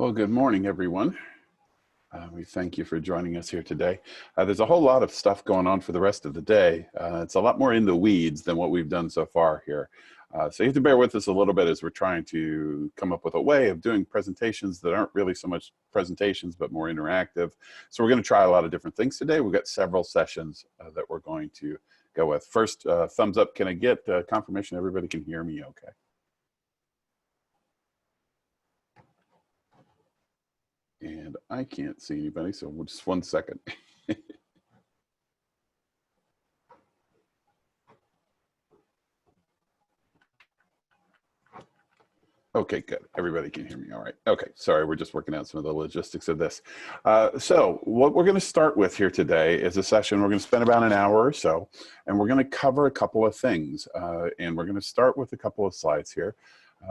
Well, good morning, everyone. We thank you for joining us here today. There's a whole lot of stuff going on for the rest of the day. It's a lot more in the weeds than what we've done so far here. So you have to bear with us a little bit as we're trying to come up with a way of doing presentations that aren't really so much presentations, but more interactive. So we're going to try a lot of different things today. We've got several sessions that we're going to go with. First, thumbs up. Can I get confirmation everybody can hear me okay? And I can't see anybody, so just 1 second. Okay, good. Everybody can hear me all right. Okay, sorry, we're just working out some of the logistics of this. So what we're going to start with here today is a session. We're going to spend about an hour or so, and we're going to cover a couple of things. And we're going to start with a couple of slides here.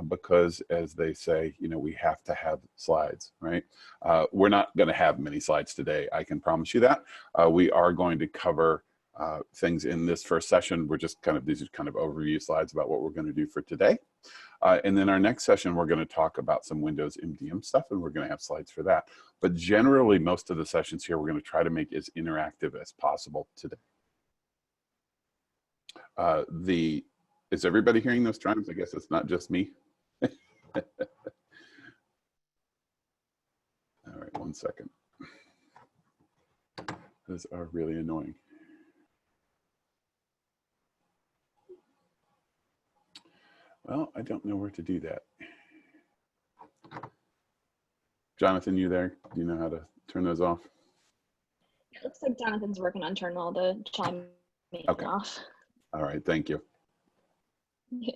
Because as they say, you know, we have to have slides, right? We're not going to have many slides today, I can promise you that. We are going to cover things in this first session. We're just kind of, these are kind of overview slides about what we're going to do for today. And then our next session, we're going to talk about some Windows MDM stuff, and we're going to have slides for that. But generally, most of the sessions here, we're going to try to make as interactive as possible today. Is everybody hearing those chimes? I guess it's not just me. All right, 1 second. Those are really annoying. Well, I don't know where to do that. Jonathan, you there? Do you know how to turn those off? It looks like Jonathan's working on turning all the chiming off. All right, thank you. Yeah.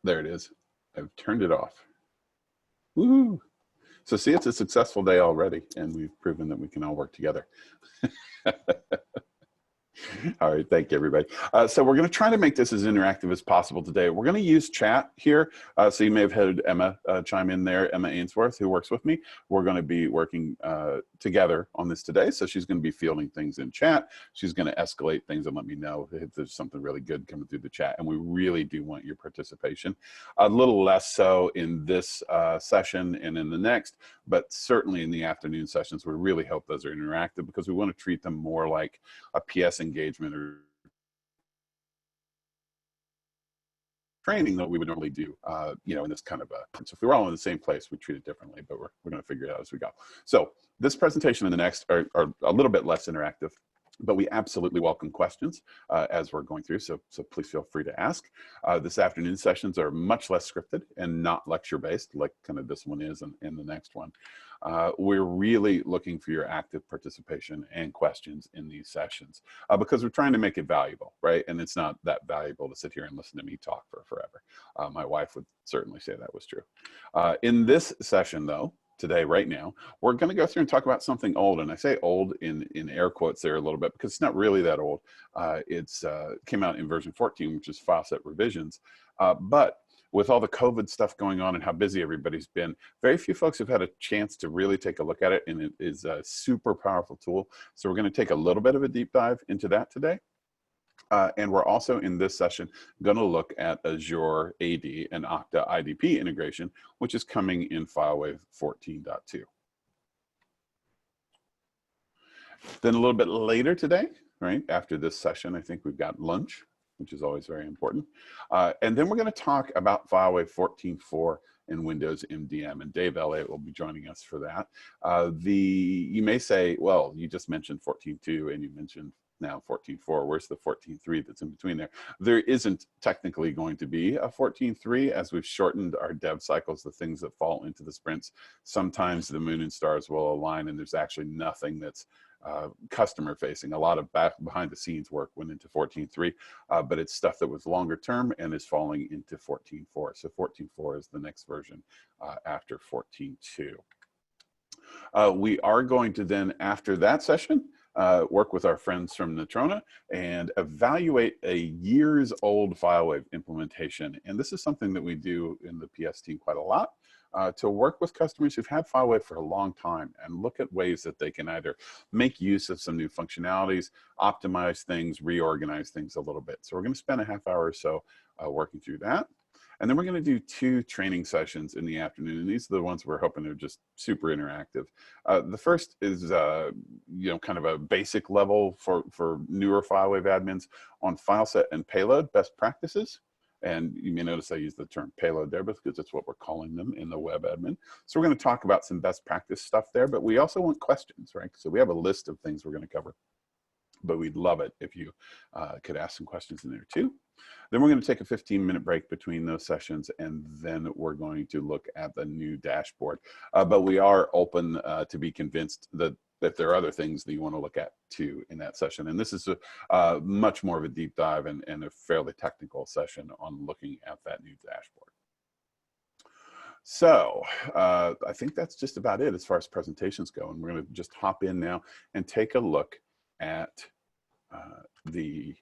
There it is. I've turned it off. Woo! So see, it's a successful day already, and we've proven that we can all work together. All right, thank you, everybody. So we're going to try to make this as interactive as possible today. We're going to use chat here. So you may have heard Emma chime in there, Emma Ainsworth, who works with me. We're going to be working together on this today. So she's going to be fielding things in chat. She's going to escalate things and let me know if there's something really good coming through the chat. And we really do want your participation. A little less so in this session and in the next, but certainly in the afternoon sessions, we really hope those are interactive because we want to treat them more like a PS engagement or training that we would normally do, you know, in this kind of a, so if we were all in the same place, we'd treat it differently, but we're going to figure it out as we go. So this presentation and the next are a little bit less interactive, but we absolutely welcome questions as we're going through, so please feel free to ask. This afternoon sessions are much less scripted and not lecture-based, like kind of this one is and the next one. We're really looking for your active participation and questions in these sessions because we're trying to make it valuable, right? And it's not that valuable to sit here and listen to me talk for forever. My wife would certainly say that was true. In this session, though, today, right now, we're going to go through and talk about something old. And I say old in air quotes there a little bit because it's not really that old. It's came out in version 14, which is file set revisions. But with all the COVID stuff going on and how busy everybody's been, very few folks have had a chance to really take a look at it. And it is a super powerful tool. So we're going to take a little bit of a deep dive into that today. And we're also in this session going to look at Azure AD and Okta IDP integration, which is coming in FileWave 14.2. Then a little bit later today, right after this session, I think we've got lunch, which is always very important. And then we're going to talk about FileWave 14.4 and Windows MDM, and Dave Elliott will be joining us for that. You may say, well, you just mentioned 14.2 and you mentioned now 14.4, where's the 14.3 that's in between there? There isn't technically going to be a 14.3 as we've shortened our dev cycles, the things that fall into the sprints. Sometimes the moon and stars will align and there's actually nothing that's customer facing. A lot of behind the scenes work went into 14.3, but it's stuff that was longer term and is falling into 14.4. So 14.4 is the next version after 14.2. We are going to then, after that session, work with our friends from Natrona and evaluate a years old FileWave implementation. And this is something that we do in the PS team quite a lot. To work with customers who've had FileWave for a long time and look at ways that they can either make use of some new functionalities, optimize things, reorganize things a little bit. So we're going to spend a half hour or so working through that. And then we're going to do 2 training sessions in the afternoon. And these are the ones we're hoping are just super interactive. The first is, you know, kind of a basic level for newer FileWave admins on file set and payload best practices. And you may notice I use the term payload there because that's what we're calling them in the web admin. So we're going to talk about some best practice stuff there, but we also want questions, right? So we have a list of things we're going to cover, but we'd love it if you could ask some questions in there too. Then we're going to take a 15-minute break between those sessions, and then we're going to look at the new dashboard. But we are open to be convinced that there are other things that you want to look at too in that session. And this is a much more of a deep dive and a fairly technical session on looking at that new dashboard. So I think that's just about it as far as presentations go. And we're going to just hop in now and take a look at the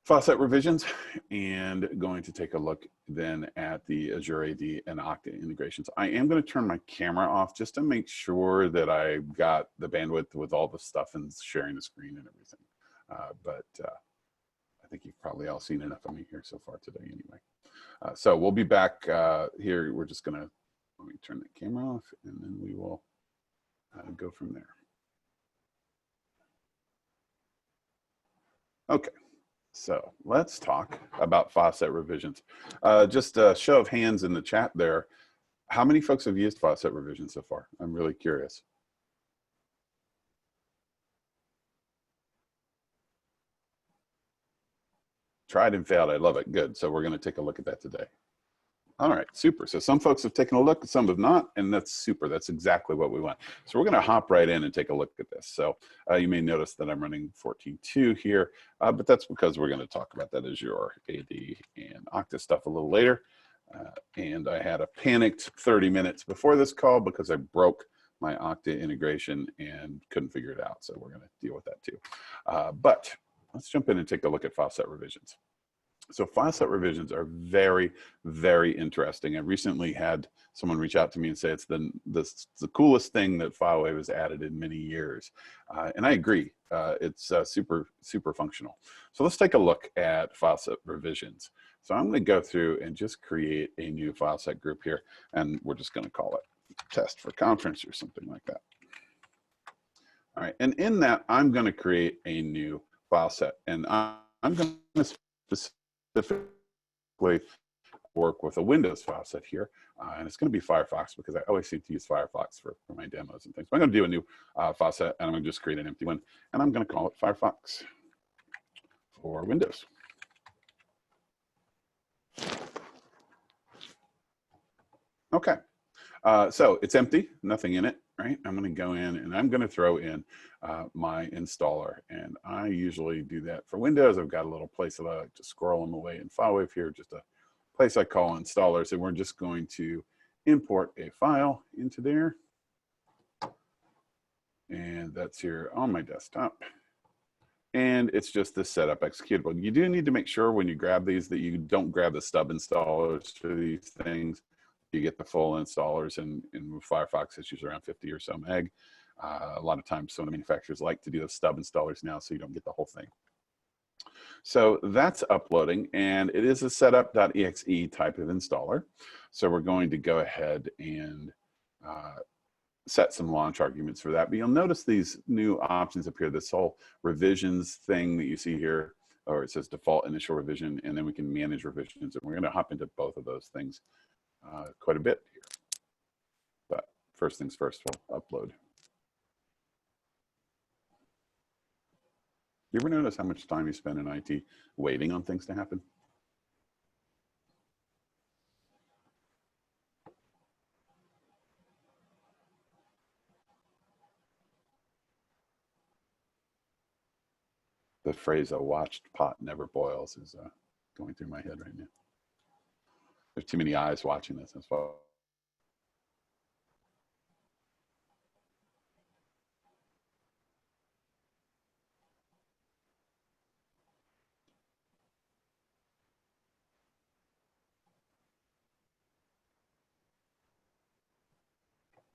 file set revisions, and going to take a look then at the Azure AD and Okta integrations. I am going to turn my camera off just to make sure that I got the bandwidth with all the stuff and sharing the screen and everything. But I think you've probably all seen enough of me here so far today anyway. So we'll be back here. We're just going to, let me turn the camera off, and then we will go from there. Okay. So let's talk about file set revisions. Just a show of hands in the chat there. How many folks have used file set revisions so far? I'm really curious. Tried and failed. I love it. Good. So we're going to take a look at that today. All right, super. So some folks have taken a look, some have not, and that's super. That's exactly what we want. So we're going to hop right in and take a look at this. So you may notice that I'm running 14.2 here, but that's because we're going to talk about that Azure AD and Okta stuff a little later. And I had a panicked 30 minutes before this call because I broke my Okta integration and couldn't figure it out. So we're going to deal with that too. But let's jump in and take a look at file set revisions. So file set revisions are very, very interesting. I recently had someone reach out to me and say it's the coolest thing that FileWave has added in many years. And I agree, it's super, super functional. So let's take a look at file set revisions. So I'm gonna go through and just create a new file set group here, and we're just gonna call it test for conference or something like that. All right, and in that, I'm gonna create a new file set, and I'm gonna specifically work with a Windows file set here, and it's going to be Firefox because I always seem to use Firefox for my demos and things. But I'm going to do a new file set, and I'm going to just create an empty one, and I'm going to call it Firefox for Windows. Okay, so it's empty, nothing in it, right? I'm going to go in and I'm going to throw in my installer, and I usually do that for Windows. I've got a little place that I like to scroll them away in FileWave here, just a place I call installers, and we're just going to import a file into there, and that's here on my desktop. And it's just the setup executable. You do need to make sure when you grab these that you don't grab the stub installers for these things. You get the full installers, and with Firefox, it's usually around 50 or so meg. A lot of times, some of the manufacturers like to do the stub installers now, so you don't get the whole thing. So that's uploading, and it is a setup.exe type of installer. So we're going to go ahead and set some launch arguments for that. But you'll notice these new options appear, this whole revisions thing that you see here, or it says default initial revision, and then we can manage revisions. And we're going to hop into both of those things quite a bit here. But first things first, we'll upload. You ever notice how much time you spend in IT waiting on things to happen? The phrase "a watched pot never boils" is going through my head right now. There's too many eyes watching this as well.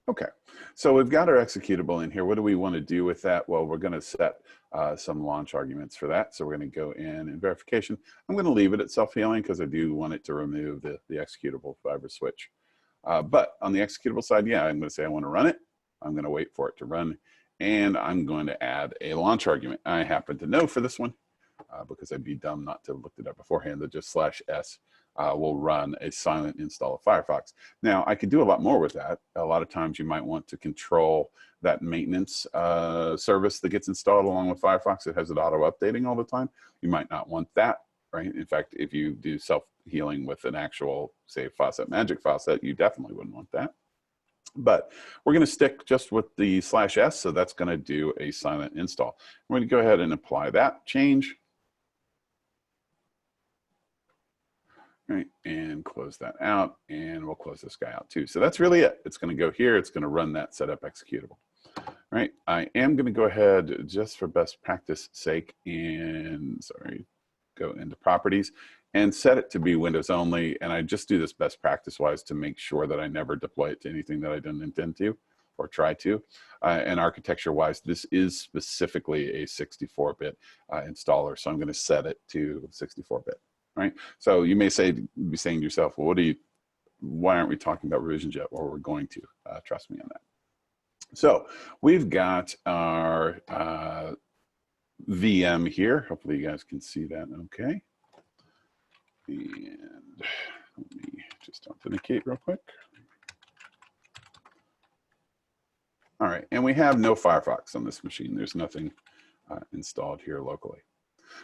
Okay, so we've got our executable in here. What do we want to do with that? Well, we're going to set some launch arguments for that. So we're going to go in verification. I'm going to leave it at self-healing because I do want it to remove the executable if I ever switch. But on the executable side, yeah, I'm going to say I want to run it. I'm going to wait for it to run. And I'm going to add a launch argument. I happen to know for this one, because I'd be dumb not to have looked it up beforehand, that just /s will run a silent install of Firefox. Now, I could do a lot more with that. A lot of times you might want to control that maintenance service that gets installed along with Firefox. It has it auto-updating all the time. You might not want that, right? In fact, if you do self-healing with an actual, say, faucet magic faucet, you definitely wouldn't want that. But we're going to stick just with the /s, so that's going to do a silent install. We're going to go ahead and apply that change. Right, and close that out, and we'll close this guy out too. So that's really it. It's going to go here. It's going to run that setup executable. Right, I am going to go ahead, just for best practice sake, and go into properties and set it to be Windows only. And I just do this best practice wise to make sure that I never deploy it to anything that I didn't intend to or try to. And architecture wise, this is specifically a 64-bit installer. So I'm going to set it to 64-bit. Right. So you may be saying to yourself, well, why aren't we talking about revisions yet? Well, we're going to, trust me on that. So we've got our VM here. Hopefully you guys can see that okay. And let me just authenticate real quick. All right, and we have no Firefox on this machine. There's nothing installed here locally.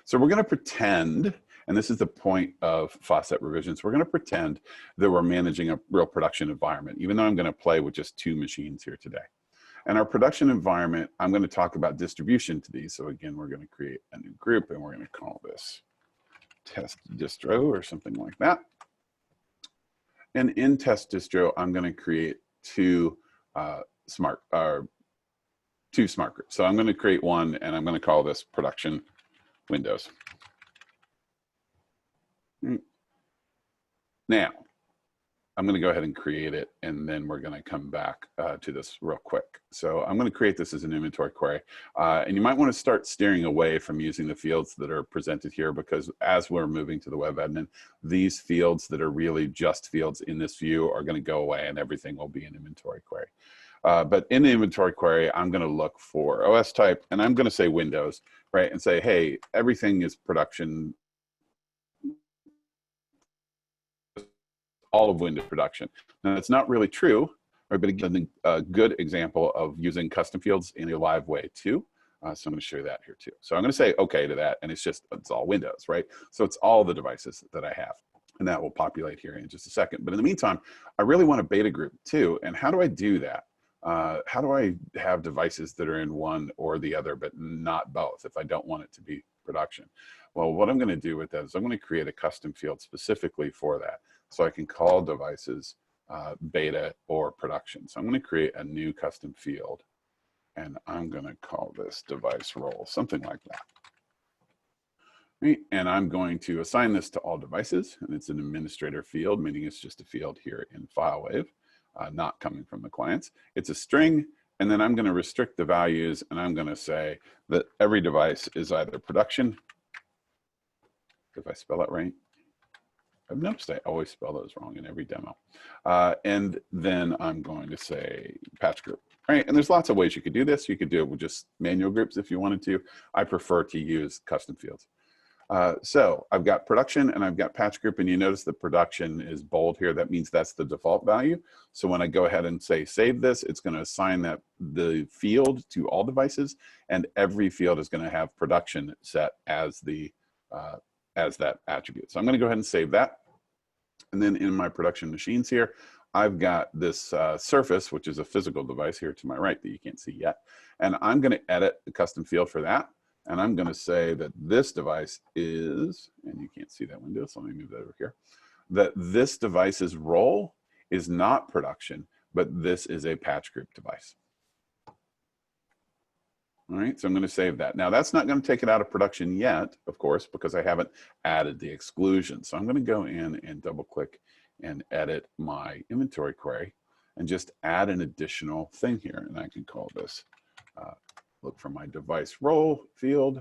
So we're going to pretend, and this is the point of faucet revisions, we're going to pretend that we're managing a real production environment, even though I'm going to play with just 2 machines here today. And our production environment, I'm going to talk about distribution to these. So again, we're going to create a new group, and we're going to call this test distro or something like that. And in test distro, I'm going to create two smart groups. So I'm going to create one, and I'm going to call this production Windows. Now, I'm going to go ahead and create it, and then we're going to come back to this real quick. So I'm going to create this as an inventory query. And you might want to start steering away from using the fields that are presented here, because as we're moving to the web admin, these fields that are really just fields in this view are going to go away, and everything will be an inventory query. But in the inventory query, I'm going to look for OS type, and I'm going to say Windows, right? And say, hey, everything is production, all of Windows production. Now, that's not really true, right? But again, a good example of using custom fields in a live way too. So I'm going to show you that here too. So I'm going to say okay to that, and it's all Windows, right? So it's all the devices that I have. And that will populate here in just a second. But in the meantime, I really want a beta group too. And how do I do that? How do I have devices that are in one or the other, but not both if I don't want it to be production? Well, what I'm going to do with that is I'm going to create a custom field specifically for that. So I can call devices beta or production. So I'm going to create a new custom field, and I'm going to call this device role, something like that. Right? And I'm going to assign this to all devices, and it's an administrator field, meaning it's just a field here in FileWave. Not coming from the clients. It's a string, and then I'm going to restrict the values, and I'm going to say that every device is either production, if I spell it right. I've noticed I always spell those wrong in every demo. And then I'm going to say patch group, right? And there's lots of ways you could do this. You could do it with just manual groups if you wanted to. I prefer to use custom fields. So I've got production and I've got patch group, and you notice the production is bold here. That means that's the default value. So when I go ahead and say save this, it's going to assign the field to all devices, and every field is going to have production set as that attribute. So I'm going to go ahead and save that. And then in my production machines here, I've got this Surface, which is a physical device here to my right that you can't see yet. And I'm going to edit the custom field for that. And I'm going to say that this device is, and you can't see that window, so let me move that over here, that this device's role is not production, but this is a patch group device. All right, so I'm going to save that. Now, that's not going to take it out of production yet, of course, because I haven't added the exclusion. So I'm going to go in and double click and edit my inventory query. and just add an additional thing here. And I can call this, look for my device role field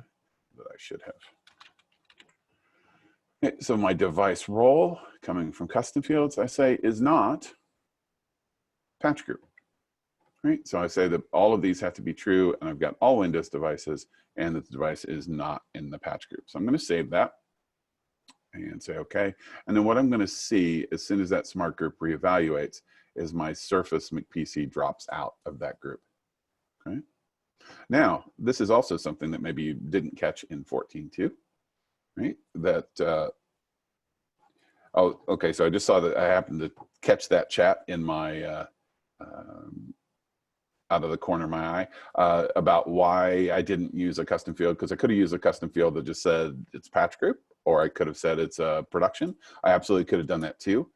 that I should have. Okay, so my device role coming from custom fields, I say is not patch group. Right? So I say that all of these have to be true, and I've got all Windows devices, and that the device is not in the patch group. So I'm going to save that and say OK. And then what I'm going to see as soon as that smart group reevaluates is my Surface McPC drops out of that group. Okay. Now, this is also something that maybe you didn't catch in 14.2, right? That, oh, OK, so I just saw that I happened to catch that chat in my out of the corner of my eye about why I didn't use a custom field, because I could have used a custom field that just said it's patch group, or I could have said it's production. I absolutely could have done that too.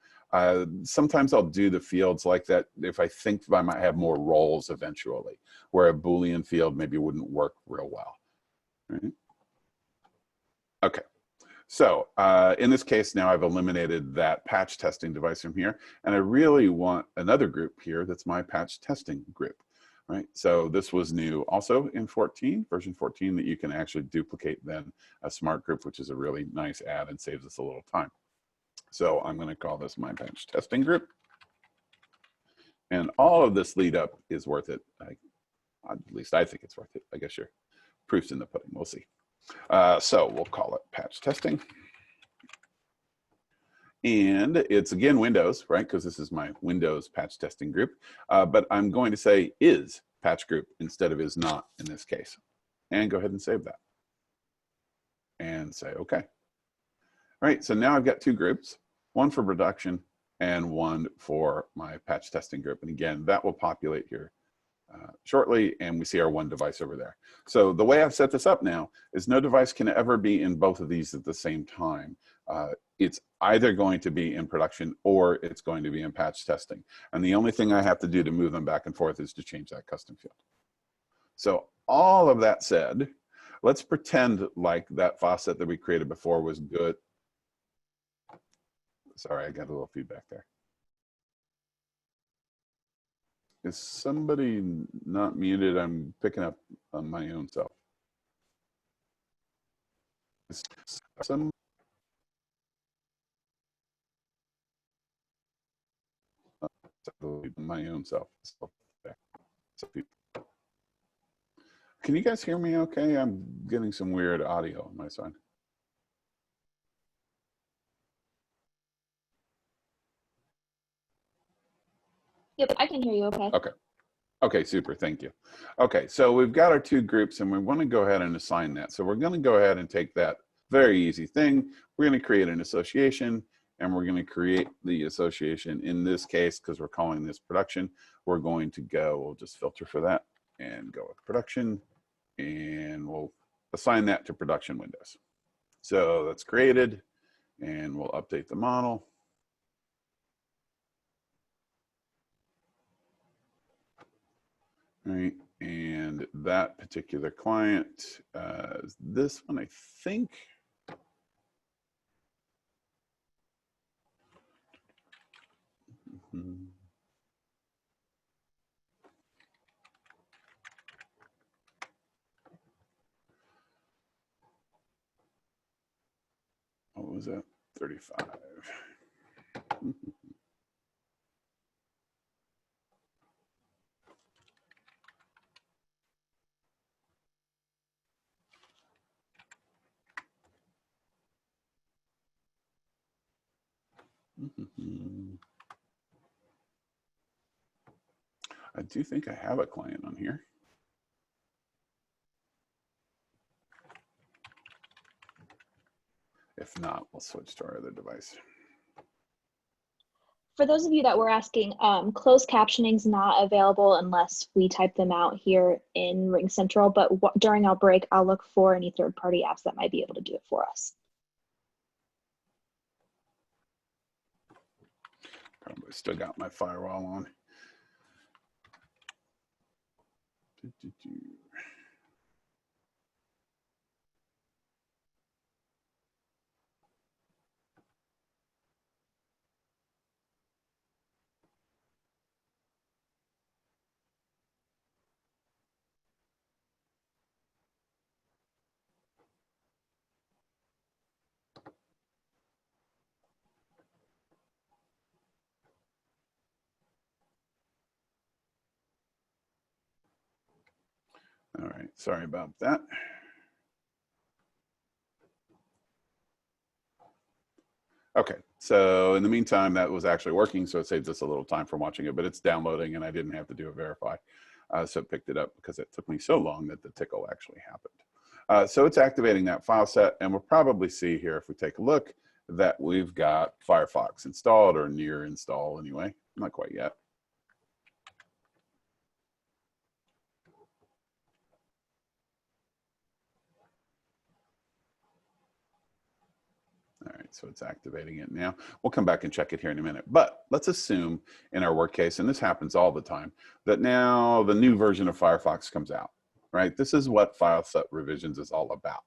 Sometimes I'll do the fields like that if I think I might have more roles eventually, where a Boolean field maybe wouldn't work real well. Right? Okay. So in this case, now I've eliminated that patch testing device from here, and I really want another group here that's my patch testing group. Right, so this was new also in 14, version 14, that you can actually duplicate then a smart group, which is a really nice add and saves us a little time. So I'm going to call this my patch testing group. And all of this lead up is worth it. At least I think it's worth it. I guess your proof's in the pudding. We'll see. So we'll call it patch testing. And it's again Windows, right? Because this is my Windows patch testing group. But I'm going to say is patch group instead of is not in this case. And go ahead and save that. And say OK. All right, so now I've got two groups, one for production and one for my patch testing group. And again, that will populate here shortly, and we see our one device over there. So the way I've set this up now is no device can ever be in both of these at the same time. It's either going to be in production or it's going to be in patch testing. And the only thing I have to do to move them back and forth is to change that custom field. So all of that said, let's pretend like that faucet that we created before was good. Sorry, I got a little feedback there. Is somebody not muted? I'm picking up on my own self. Is some my own self. Can you guys hear me okay? I'm getting some weird audio on my side. Yep, I can hear you okay. Okay. Okay, super, thank you. Okay, so we've got our two groups and we want to go ahead and assign that. So we're going to go ahead and take that very easy thing. We're going to create an association, and we're going to create the association in this case, because we're calling this production. We're going to go, we'll just filter for that and go with production, and we'll assign that to production windows. So that's created, and we'll update the model. Right, and that particular client, this one, I think. What was that? 35. I do think I have a client on here. If not, we'll switch to our other device. For those of you that were asking, closed captioning is not available unless we type them out here in Ring Central, but during our break, I'll look for any third-party apps that might be able to do it for us. Probably still got my firewall on. All right, sorry about that. Okay, so in the meantime, that was actually working, so it saves us a little time from watching it, but it's downloading and I didn't have to do a verify. So it picked it up because it took me so long that the tickle actually happened. So it's activating that file set, and we'll probably see here if we take a look that we've got Firefox installed, or near install anyway, not quite yet. All right, so it's activating it now. We'll come back and check it here in a minute. But let's assume in our work case, and this happens all the time, that now the new version of Firefox comes out, right? This is what file set revisions is all about.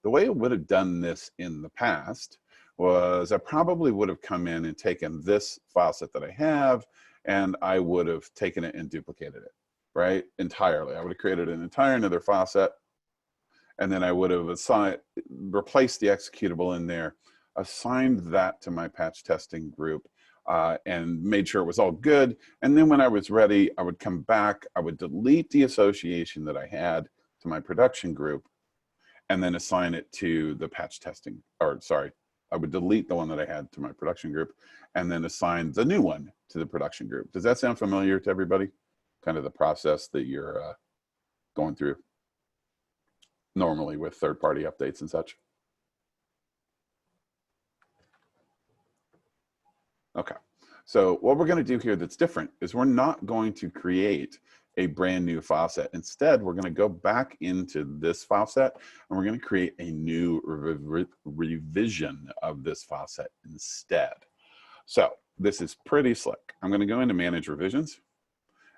The way it would have done this in the past was I probably would have come in and taken this file set that I have, and I would have taken it and duplicated it, right? Entirely. I would have created an entire another file set, and then I would have replaced the executable in there, assigned that to my patch testing group, and made sure it was all good. And then when I was ready, I would come back, I would delete the association that I had to my production group, and then assign it to the patch testing, or sorry, I would delete the one that I had to my production group, and then assign the new one to the production group. Does that sound familiar to everybody? Kind of the process that you're going through normally with third-party updates and such. Okay, so what we're going to do here that's different is we're not going to create a brand new file set. Instead, we're going to go back into this file set, and we're going to create a new revision of this file set instead. So this is pretty slick. I'm going to go into Manage Revisions,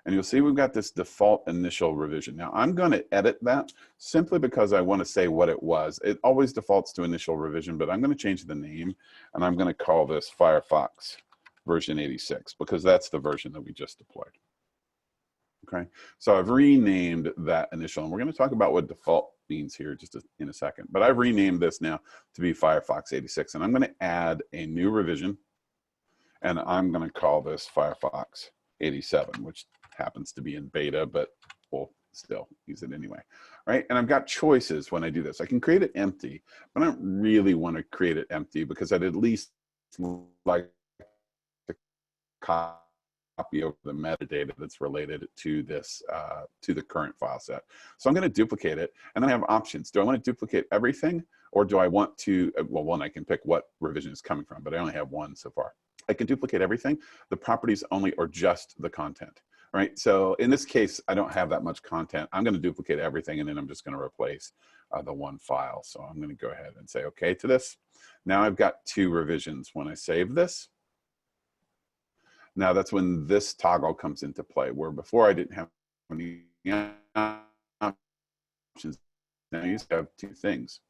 and you'll see we've got this default initial revision. Now I'm going to edit that simply because I want to say what it was. It always defaults to initial revision, but I'm going to change the name, and I'm going to call this Firefox version 86 because that's the version that we just deployed. Okay, so I've renamed that initial, and we're going to talk about what default means here just in a second, but I've renamed this now to be Firefox 86, and I'm going to add a new revision, and I'm going to call this Firefox 87, which happens to be in beta, but we'll still use it anyway. All right, and I've got choices when I do this. I can create it empty, but I don't really want to create it empty because I'd at least like to copy over the metadata that's related to this, to the current file set. So I'm going to duplicate it, and then I have options. Do I want to duplicate everything, or do I want to, well, one, I can pick what revision is coming from, but I only have one so far. I can duplicate everything, the properties only, or just the content, right? So in this case, I don't have that much content. I'm going to duplicate everything, and then I'm just going to replace the one file. So I'm going to go ahead and say okay to this. Now I've got two revisions. When I save this, now that's when this toggle comes into play, where before I didn't have any options. Now I used to have two things.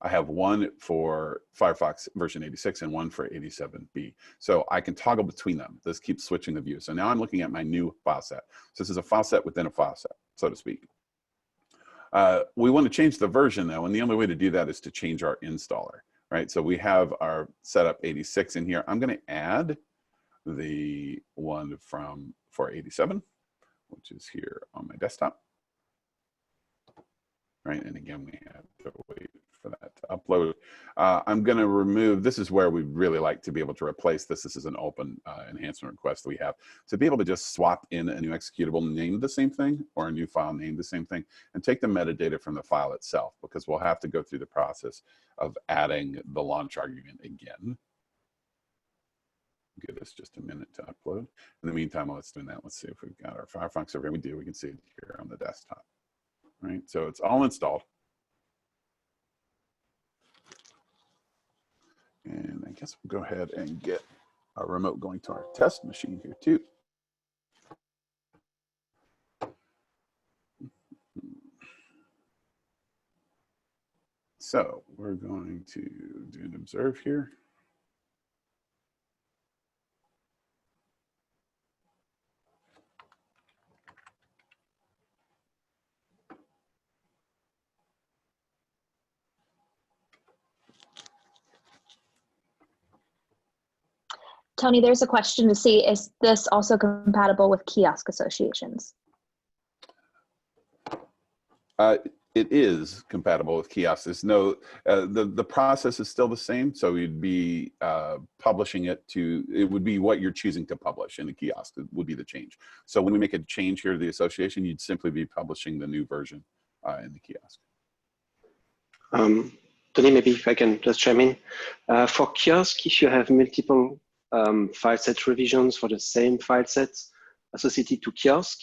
I have one for Firefox version 86 and one for 87B. So I can toggle between them. This keeps switching the view. So now I'm looking at my new file set. So this is a file set within a file set, so to speak. We want to change the version though, and the only way to do that is to change our installer, right? So we have our setup 86 in here. I'm going to add the one for 87, which is here on my desktop, right? And again, we have to wait for that to upload. I'm going to remove, this is where we really like to be able to replace this. This is an open enhancement request that we have to be able to just swap in a new executable named the same thing, or a new file named the same thing, and take the metadata from the file itself, because we'll have to go through the process of adding the launch argument again. Give us just a minute to upload. In the meantime, while it's doing that, let's see if we've got our Firefox over here. We do. We can see it here on the desktop. Right, so it's all installed. And I guess we'll go ahead and get our remote going to our test machine here too. So we're going to do an observe here. Tony, there's a question to see, is this also compatible with kiosk associations? It is compatible with kiosks. There's no, the process is still the same. So you'd be publishing it to, it would be what you're choosing to publish in the kiosk. It would be the change. So when we make a change here to the association, you'd simply be publishing the new version in the kiosk. Tony, maybe if I can just chime in. For kiosk, if you have multiple file set revisions for the same file sets associated to kiosk,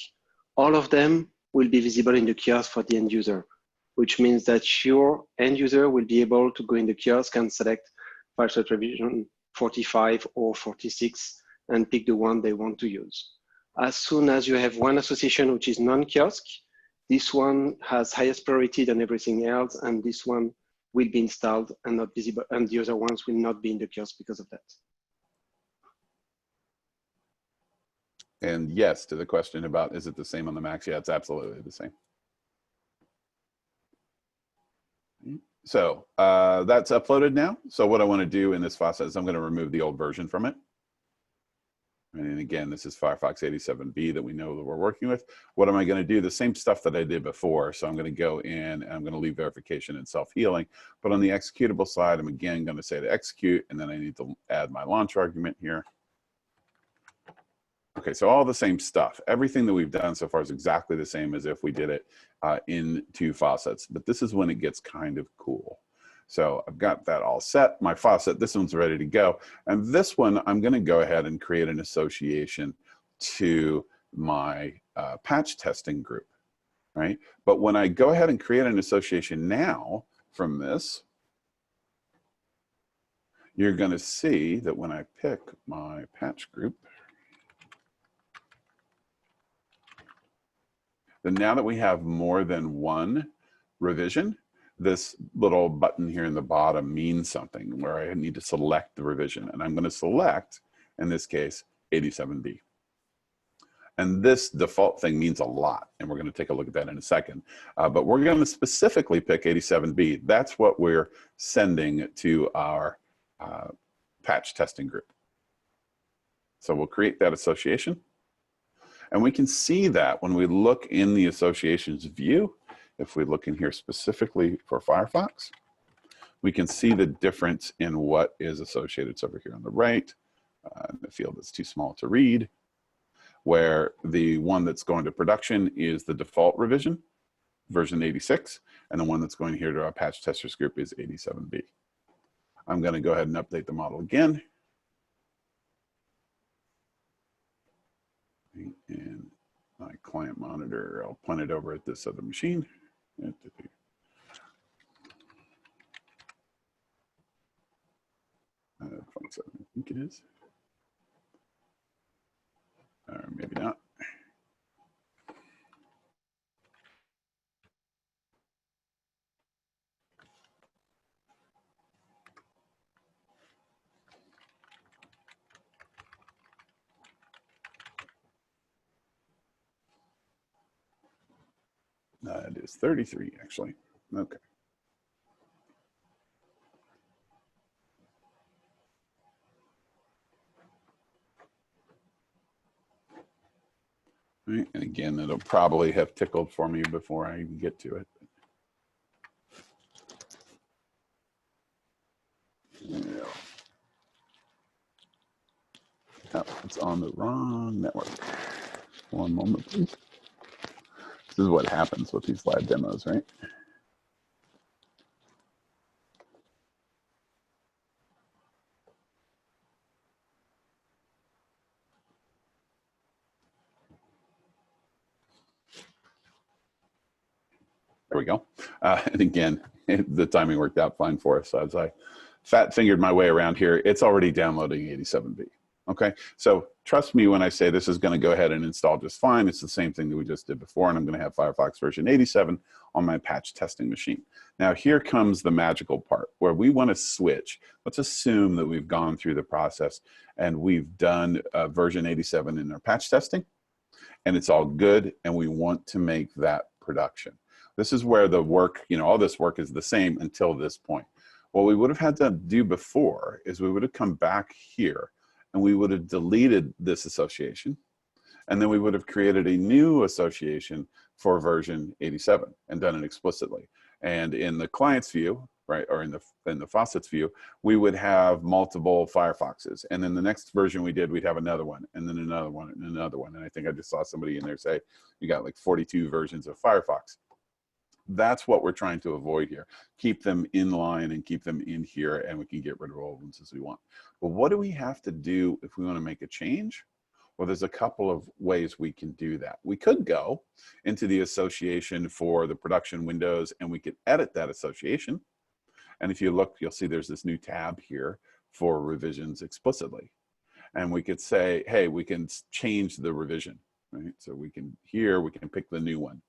all of them will be visible in the kiosk for the end user, which means that your end user will be able to go in the kiosk and select file set revision 45 or 46 and pick the one they want to use. As soon as you have one association which is non-kiosk, this one has highest priority than everything else, and this one will be installed and not visible, and the other ones will not be in the kiosk because of that. And yes, to the question about, is it the same on the Macs? Yeah, it's absolutely the same. So that's uploaded now. So what I want to do in this faucet is I'm going to remove the old version from it. And again, this is Firefox 87B that we know that we're working with. What am I going to do? The same stuff that I did before. So I'm going to go in and I'm going to leave verification and self-healing. But on the executable side, I'm again going to say to execute, and then I need to add my launch argument here. Okay, so all the same stuff. Everything that we've done so far is exactly the same as if we did it in two faucets. But this is when it gets kind of cool. So I've got that all set. My faucet, this one's ready to go. And this one, I'm going to go ahead and create an association to my patch testing group, right? But when I go ahead and create an association now from this, you're going to see that when I pick my patch group, then now that we have more than one revision, this little button here in the bottom means something where I need to select the revision. And I'm going to select, in this case, 87B. And this default thing means a lot. And we're going to take a look at that in a second. But we're going to specifically pick 87B. That's what we're sending to our patch testing group. So we'll create that association. And we can see that when we look in the associations view, if we look in here specifically for Firefox, we can see the difference in what is associated. It's over here on the right, the field that's too small to read, where the one that's going to production is the default revision, version 86, and the one that's going here to our patch testers group is 87B. I'm going to go ahead and update the model again. And my client monitor, I'll point it over at this other machine. I think it is. Or maybe not. It is 33, actually. Okay. Right. And again, it'll probably have tickled for me before I even get to it. Yeah. Oh, it's on the wrong network. One moment, please. This is what happens with these live demos, right? There we go. And again, the timing worked out fine for us. As I fat-fingered my way around here, it's already downloading 87B. Okay, so trust me when I say this is going to go ahead and install just fine. It's the same thing that we just did before, and I'm going to have Firefox version 87 on my patch testing machine. Now here comes the magical part where we want to switch. Let's assume that we've gone through the process and we've done version 87 in our patch testing, and it's all good, and we want to make that production. This is where the work, you know, all this work is the same until this point. What we would have had to do before is we would have come back here and we would have deleted this association, And then we would have created a new association for version 87 and done it explicitly. And in the client's view, right, or in the faucets view, we would have multiple Firefoxes. And then the next version we did, we'd have another one, and then another one, and another one. And I think I just saw somebody in there say, you got like 42 versions of Firefox. That's what we're trying to avoid here. Keep them in line and keep them in here, and we can get rid of old ones as we want. But what do we have to do if we want to make a change? Well, there's a couple of ways we can do that. We could go into the association for the production windows, and we could edit that association. And if you look, you'll see there's this new tab here for revisions explicitly. And we could say, hey, we can change the revision, right? So we can, here, we can pick the new one.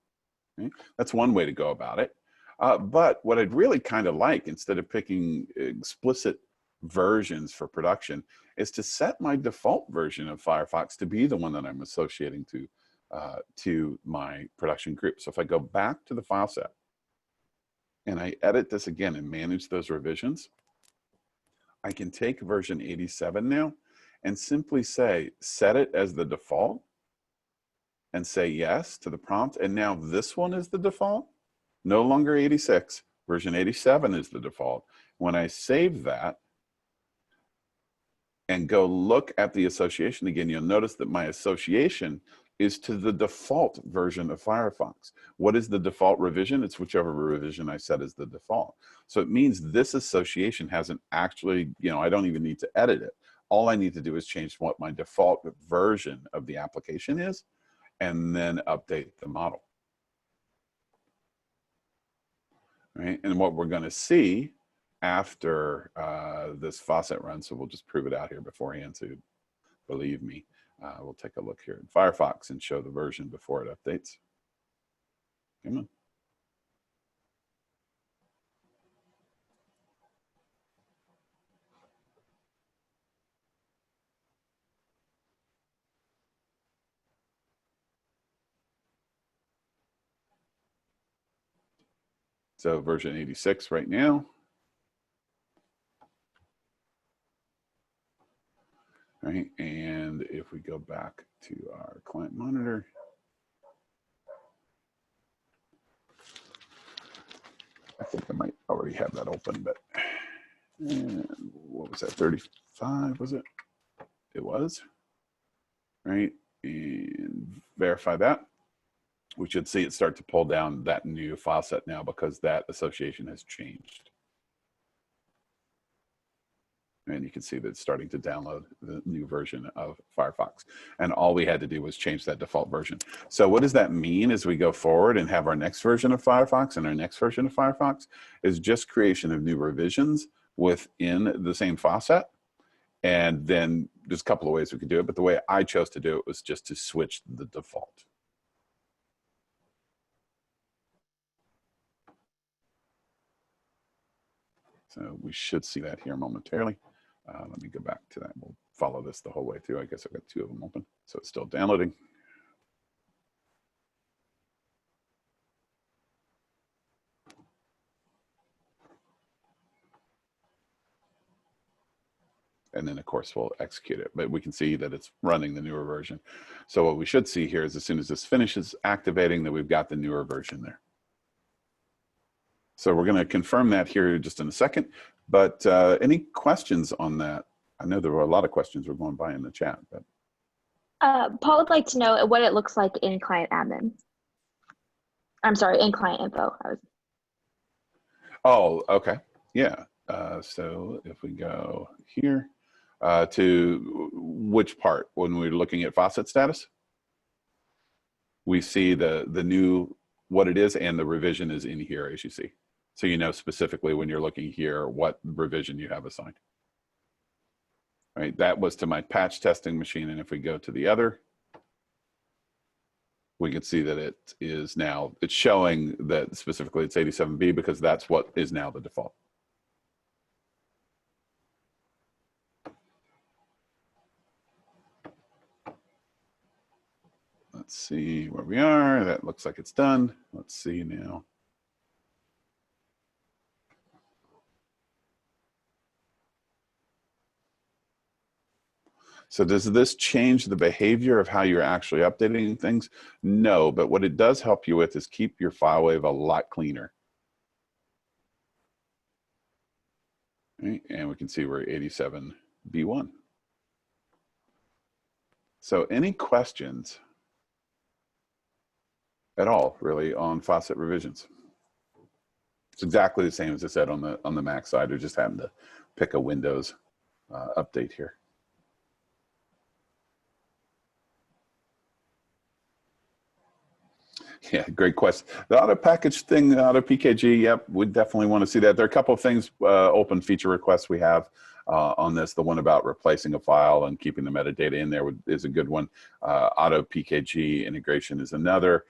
Right? That's one way to go about it. But what I'd really kind of like, instead of picking explicit versions for production, is to set my default version of Firefox to be the one that I'm associating to my production group. So if I go back to the file set and I edit this again and manage those revisions, I can take version 87 now and simply say, set it as the default, and say yes to the prompt. And now this one is the default, no longer 86, version 87 is the default. When I save that and go look at the association again, you'll notice that my association is to the default version of Firefox. What is the default revision? It's whichever revision I set as the default. So it means this association hasn't actually, I don't even need to edit it. All I need to do is change what my default version of the application is, and then update the model. Right? And what we're going to see after this faucet run, so we'll just prove it out here beforehand, so believe me. We'll take a look here in Firefox and show the version before it updates. Come on. So version 86 right now. Right, and if we go back to our client monitor, I think I might already have that open, but what was that, 35, was it? It was, right? And verify that. We should see it start to pull down that new file set now because that association has changed. And you can see that it's starting to download the new version of Firefox. And all we had to do was change that default version. So what does that mean as we go forward and have our next version of Firefox and our next version of Firefox is just creation of new revisions within the same file set. And then there's a couple of ways we could do it, but the way I chose to do it was just to switch the default. So we should see that here momentarily. Let me go back to that. We'll follow this the whole way through. I guess I've got two of them open. So it's still downloading. And then, of course, we'll execute it. But we can see that it's running the newer version. So what we should see here is as soon as this finishes activating, that we've got the newer version there. So we're going to confirm that here just in a second. But any questions on that? I know there were a lot of questions we're going by in the chat. But Paul would like to know what it looks like in client admin. I'm sorry, in client info. Oh, okay. Yeah. So if we go here to which part, when we're looking at faucet status, we see the new, what it is, and the revision is in here, as you see. So you know specifically when you're looking here what revision you have assigned. Right, that was to my patch testing machine, and if we go to the other, we can see that it is now, it's showing that specifically it's 87B because that's what is now the default. Let's see where we are. That looks like it's done. Let's see now. So does this change the behavior of how you're actually updating things? No, but what it does help you with is keep your FileWave a lot cleaner. Right? And we can see we're 87B1. So any questions at all, really, on faucet revisions? It's exactly the same as I said on the Mac side. We're just having to pick a Windows update here. Yeah, great question. The auto package thing, the auto PKG, yep, we definitely want to see that. There are a couple of things, open feature requests we have on this. The one about replacing a file and keeping the metadata in there is a good one. Auto PKG integration is another.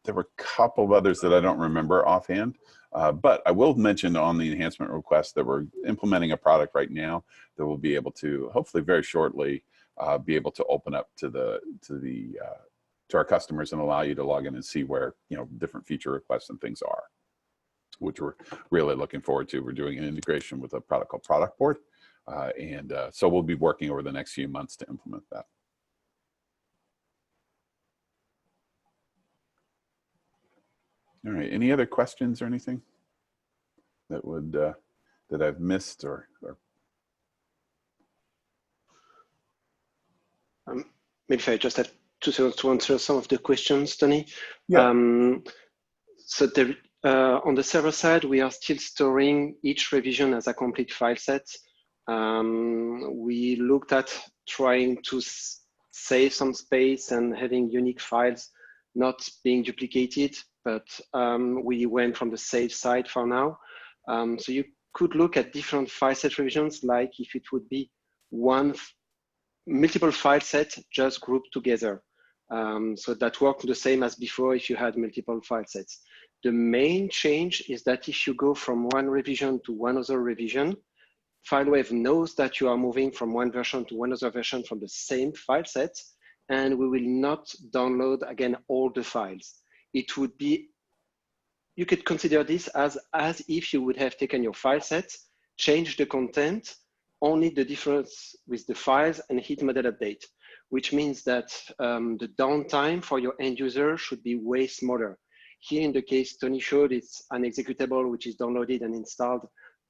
There were a couple of others that I don't remember offhand, but I will mention on the enhancement request that we're implementing a product right now that will be able to, hopefully very shortly, be able to open up to our customers and allow you to log in and see where, you know, different feature requests and things are, which we're really looking forward to. We're doing an integration with a product called Product Board. So we'll be working over the next few months to implement that. All right, any other questions or anything that would, that I've missed or maybe if I just have 2 seconds to answer some of the questions, Tony. Yeah. So there, on the server side, we are still storing each revision as a complete file set. We looked at trying to save some space and having unique files not being duplicated, but we went from the safe side for now. So you could look at different file set revisions, like if it would be multiple file sets just grouped together. So that worked the same as before if you had multiple file sets. The main change is that if you go from one revision to one other revision, FileWave knows that you are moving from one version to one other version from the same file set, and we will not download again all the files. It would be, you could consider this as if you would have taken your file set, changed the content, only the difference with the files, and hit model update, which means that the downtime for your end user should be way smaller. Here in the case Tony showed, it's an executable which is downloaded and installed.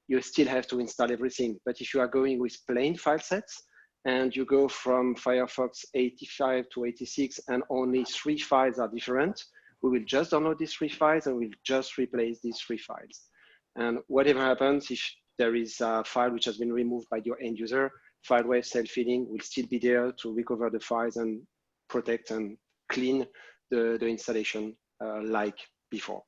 You still have to install everything. But if you are going with plain file sets and you go from Firefox 85 to 86 and only 3 files are different, we will just download these 3 files and we'll just replace these 3 files. And whatever happens, if there is a file which has been removed by your end user, FileWave self-healing will still be there to recover the files and protect and clean the installation like before.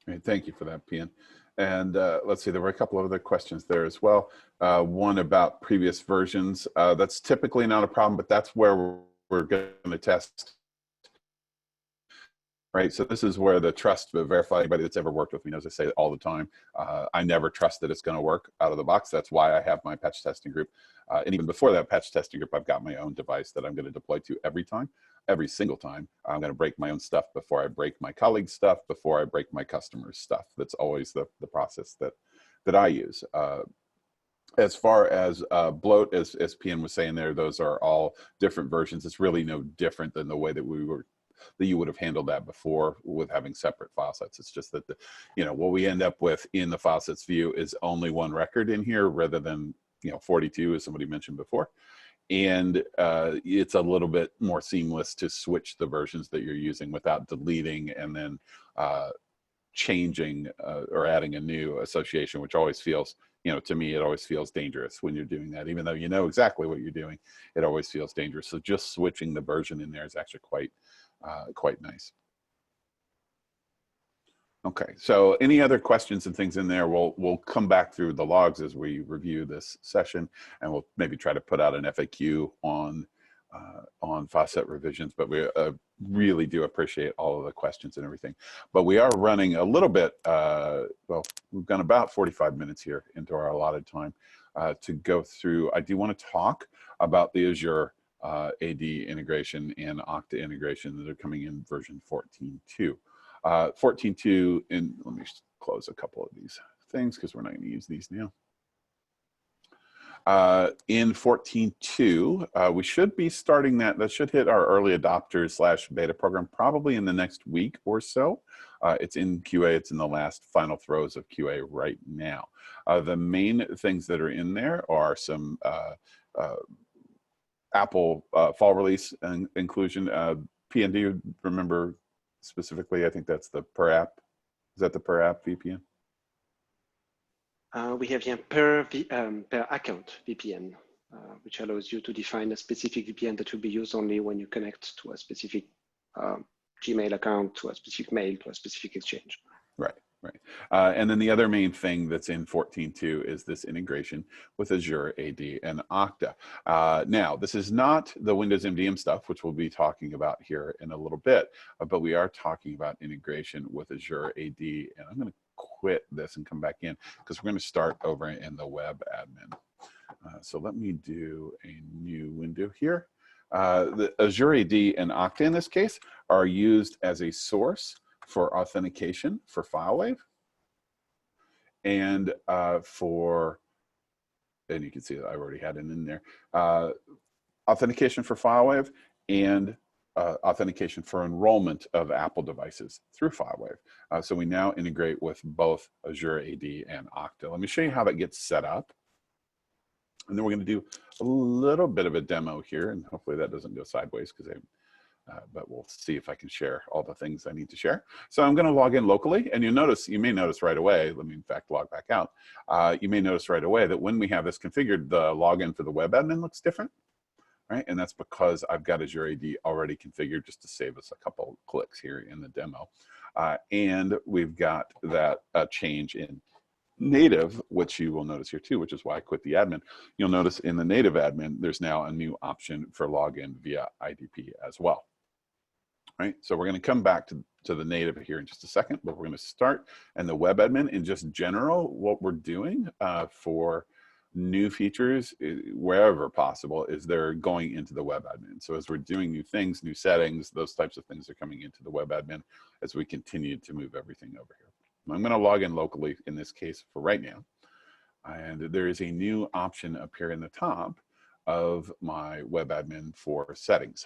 Great, thank you for that, Pian. And let's see, there were a couple of other questions there as well. One about previous versions. That's typically not a problem, but that's where we're going to test. Right, so this is where the trust verify. Anybody that's ever worked with me knows I say it all the time. I never trust that it's going to work out of the box. That's why I have my patch testing group. And even before that patch testing group, I've got my own device that I'm going to deploy to every single time. I'm going to break my own stuff before I break my colleagues' stuff, before I break my customers' stuff. That's always the process that I use. As far as bloat, as Pian was saying there, those are all different versions. It's really no different than the way that you would have handled that before with having separate file sets. It's just that what we end up with in the file sets view is only one record in here rather than 42, as somebody mentioned before. And it's a little bit more seamless to switch the versions that you're using without deleting and then changing or adding a new association, which always feels, to me, it always feels dangerous when you're doing that. Even though you know exactly what you're doing, it always feels dangerous. So just switching the version in there is actually quite nice. Okay, so any other questions and things in there, we'll come back through the logs as we review this session, and we'll maybe try to put out an FAQ on faucet revisions. But we really do appreciate all of the questions and everything. But we are running a little bit, well, we've gone about 45 minutes here into our allotted time to go through. I do want to talk about the Azure AD integration and Okta integration that are coming in version 14.2. 14.2, and let me close a couple of these things because we're not going to use these now. In 14.2, we should be starting that. That should hit our early adopters / beta program probably in the next week or so. It's in QA. It's in the last final throes of QA right now. The main things that are in there are some Apple fall release inclusion. PN, do you remember specifically? I think that's the per app. Is that the per app VPN? We have the per account VPN, which allows you to define a specific VPN that will be used only when you connect to a specific Gmail account, to a specific mail, to a specific exchange. Right, right. And then the other main thing that's in 14.2 is this integration with Azure AD and Okta. Now, this is not the Windows MDM stuff, which we'll be talking about here in a little bit, but we are talking about integration with Azure AD. And I'm going to quit this and come back in because we're going to start over in the web admin. So let me do a new window here. The Azure AD and Okta in this case are used as a source for authentication for FileWave and and you can see that I already had it in there, authentication for FileWave and authentication for enrollment of Apple devices through FileWave. So we now integrate with both Azure AD and Okta. Let me show you how that gets set up. And then we're going to do a little bit of a demo here, and hopefully that doesn't go sideways, but we'll see if I can share all the things I need to share. So I'm going to log in locally, and you may notice right away, let me in fact log back out. You may notice right away that when we have this configured, the login for the web admin looks different, right? And that's because I've got Azure AD already configured just to save us a couple clicks here in the demo. And we've got that change in native, which you will notice here too, which is why I quit the admin. You'll notice in the native admin, there's now a new option for login via IDP as well. Right, so we're going to come back to the native here in just a second, but we're going to start in the web admin. In just general, what we're doing for new features, wherever possible, is they're going into the web admin. So as we're doing new things, new settings, those types of things are coming into the web admin as we continue to move everything over here. I'm going to log in locally in this case for right now. And there is a new option up here in the top of my web admin for settings.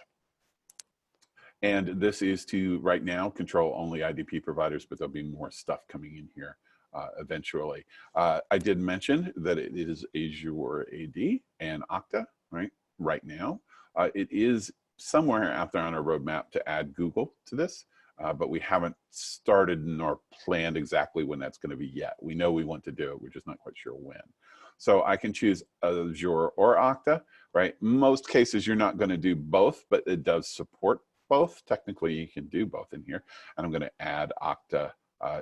And this is to right now control only IDP providers, but there'll be more stuff coming in here eventually. I did mention that it is Azure AD and Okta, right now. It is somewhere out there on our roadmap to add Google to this. But we haven't started nor planned exactly when that's going to be yet. We know we want to do it, we're just not quite sure when. So I can choose Azure or Okta, right? Most cases you're not going to do both, but it does support both. Technically you can do both in here. And I'm going to add Okta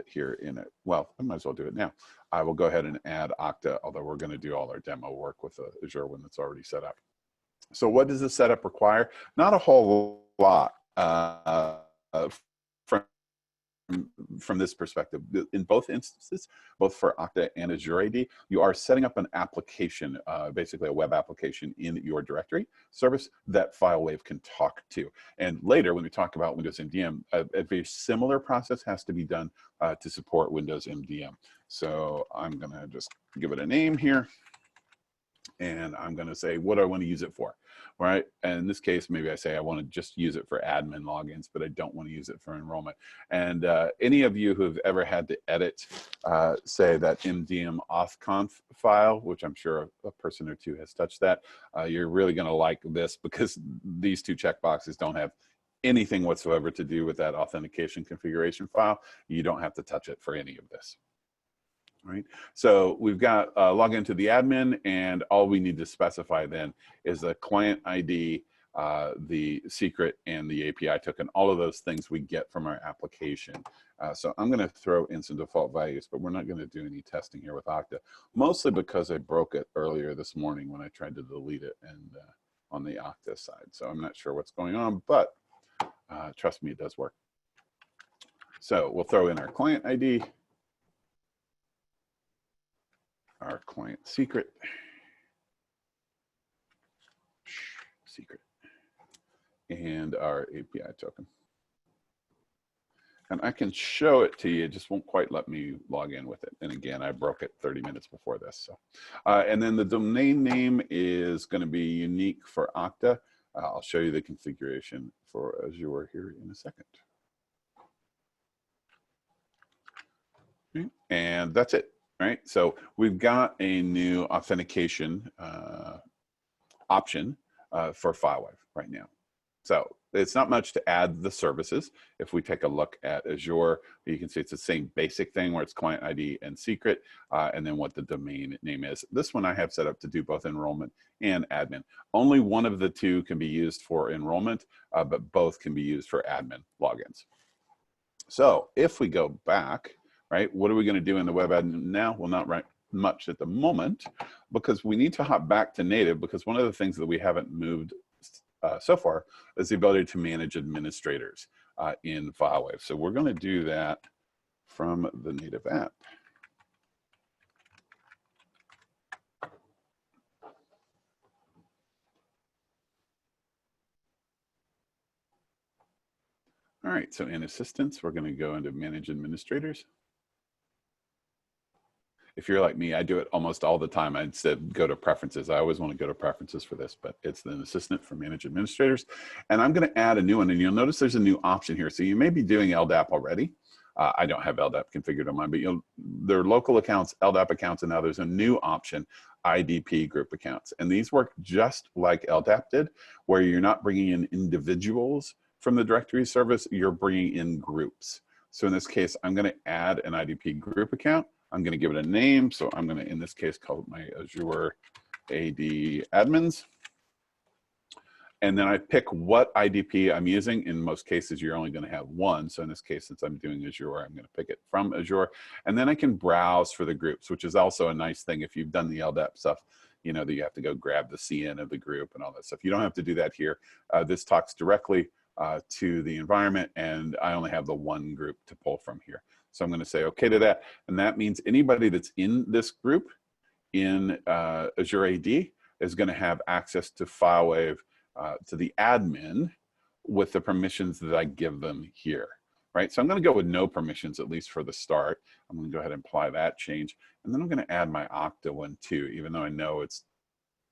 here in it. Well, I might as well do it now. I will go ahead and add Okta, although we're going to do all our demo work with the Azure one that's already set up. So what does the setup require? Not a whole lot. From this perspective, in both instances, both for Okta and Azure AD, you are setting up an application, basically a web application in your directory service that FileWave can talk to. And later, when we talk about Windows MDM, a very similar process has to be done to support Windows MDM. So I'm going to just give it a name here. And I'm going to say, what do I want to use it for, right? And in this case, maybe I say I want to just use it for admin logins, but I don't want to use it for enrollment. And any of you who have ever had to edit, say, that MDM authconf file, which I'm sure a person or two has touched that, you're really going to like this because these two checkboxes don't have anything whatsoever to do with that authentication configuration file. You don't have to touch it for any of this. Right, so we've got log into the admin, and all we need to specify then is the client ID, the secret, and the API token. All of those things we get from our application. So I'm going to throw in some default values, but we're not going to do any testing here with Okta, mostly because I broke it earlier this morning when I tried to delete it and on the Okta side. So I'm not sure what's going on, but trust me, it does work. So we'll throw in our client ID, our client secret, and our API token. And I can show it to you, it just won't quite let me log in with it. And again, I broke it 30 minutes before this. So, and then the domain name is going to be unique for Okta. I'll show you the configuration for Azure here in a second. Okay. And that's it, right? So we've got a new authentication option for FileWave right now. So it's not much to add the services. If we take a look at Azure, you can see it's the same basic thing where it's client ID and secret, and then what the domain name is. This one I have set up to do both enrollment and admin. Only one of the two can be used for enrollment, but both can be used for admin logins. So if we go back, right, what are we going to do in the web admin now? Well, not right much at the moment, because we need to hop back to native, because one of the things that we haven't moved so far is the ability to manage administrators in FileWave. So we're going to do that from the native app. All right, so in assistance, we're going to go into manage administrators. If you're like me, I do it almost all the time. I said go to preferences. I always want to go to preferences for this, but it's an assistant for manage administrators. And I'm going to add a new one, and you'll notice there's a new option here. So you may be doing LDAP already. I don't have LDAP configured on mine, but there are local accounts, LDAP accounts, and now there's a new option, IDP group accounts. And these work just like LDAP did, where you're not bringing in individuals from the directory service, you're bringing in groups. So in this case, I'm going to add an IDP group account. I'm going to give it a name. So I'm going to, in this case, call it my Azure AD admins. And then I pick what IDP I'm using. In most cases, you're only going to have one. So in this case, since I'm doing Azure, I'm going to pick it from Azure. And then I can browse for the groups, which is also a nice thing. If you've done the LDAP stuff, you know that you have to go grab the CN of the group and all that stuff. You don't have to do that here. This talks directly to the environment, and I only have the one group to pull from here. So I'm going to say okay to that. And that means anybody that's in this group in Azure AD is going to have access to FileWave, to the admin, with the permissions that I give them here, right? So I'm going to go with no permissions, at least for the start. I'm going to go ahead and apply that change. And then I'm going to add my Okta one too, even though I know it's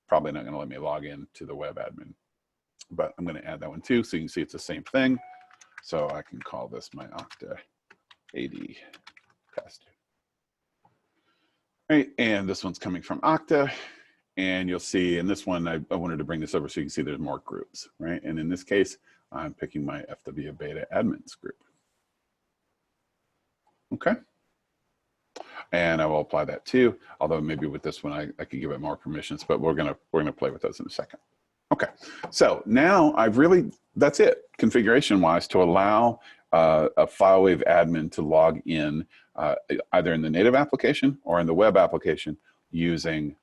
probably not going to let me log in to the web admin. But I'm going to add that one too, so you can see it's the same thing. So I can call this my Okta AD test. All right, and this one's coming from Okta. And you'll see in this one, I wanted to bring this over so you can see there's more groups, right? And in this case, I'm picking my FW Beta admins group. Okay. And I will apply that too, although maybe with this one, I could give it more permissions, but we're gonna play with those in a second. Okay, so now that's it, configuration-wise, to allow a FileWave admin to log in either in the native application or in the web application using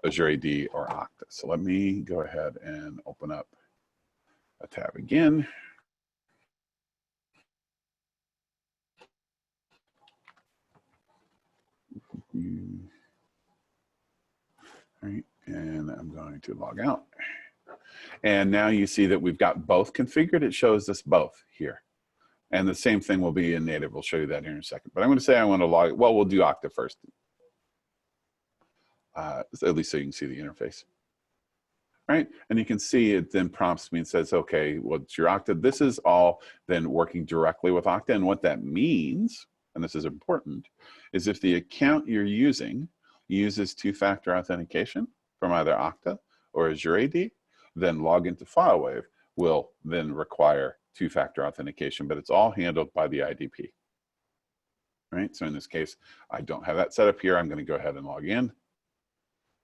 Azure AD or Okta. So let me go ahead and open up a tab again. All right, and I'm going to log out. And now you see that we've got both configured. It shows us both here. And the same thing will be in native. We'll show you that here in a second. But I'm going to say I want to log, well, we'll do Okta first. At least so you can see the interface. Right? And you can see it then prompts me and says, okay, well, it's your Okta. This is all then working directly with Okta. And what that means, and this is important, is if the account you're using uses two-factor authentication from either Okta or Azure AD, then log into FileWave will then require two-factor authentication, but it's all handled by the IDP. Right? So in this case, I don't have that set up here. I'm going to go ahead and log in.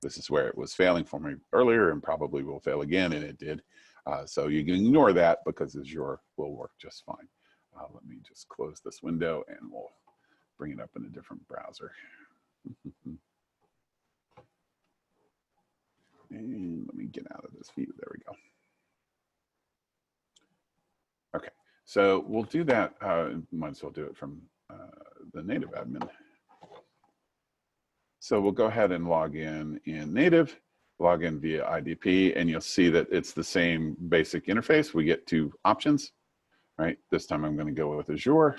This is where it was failing for me earlier and probably will fail again, and it did. So you can ignore that because Azure will work just fine. Let me just close this window and we'll bring it up in a different browser. And let me get out of this view. There we go. Okay, so we'll do that. Might as well do it from the native admin. So we'll go ahead and log in native, log in via IDP, and you'll see that it's the same basic interface. We get two options, right? This time I'm going to go with Azure.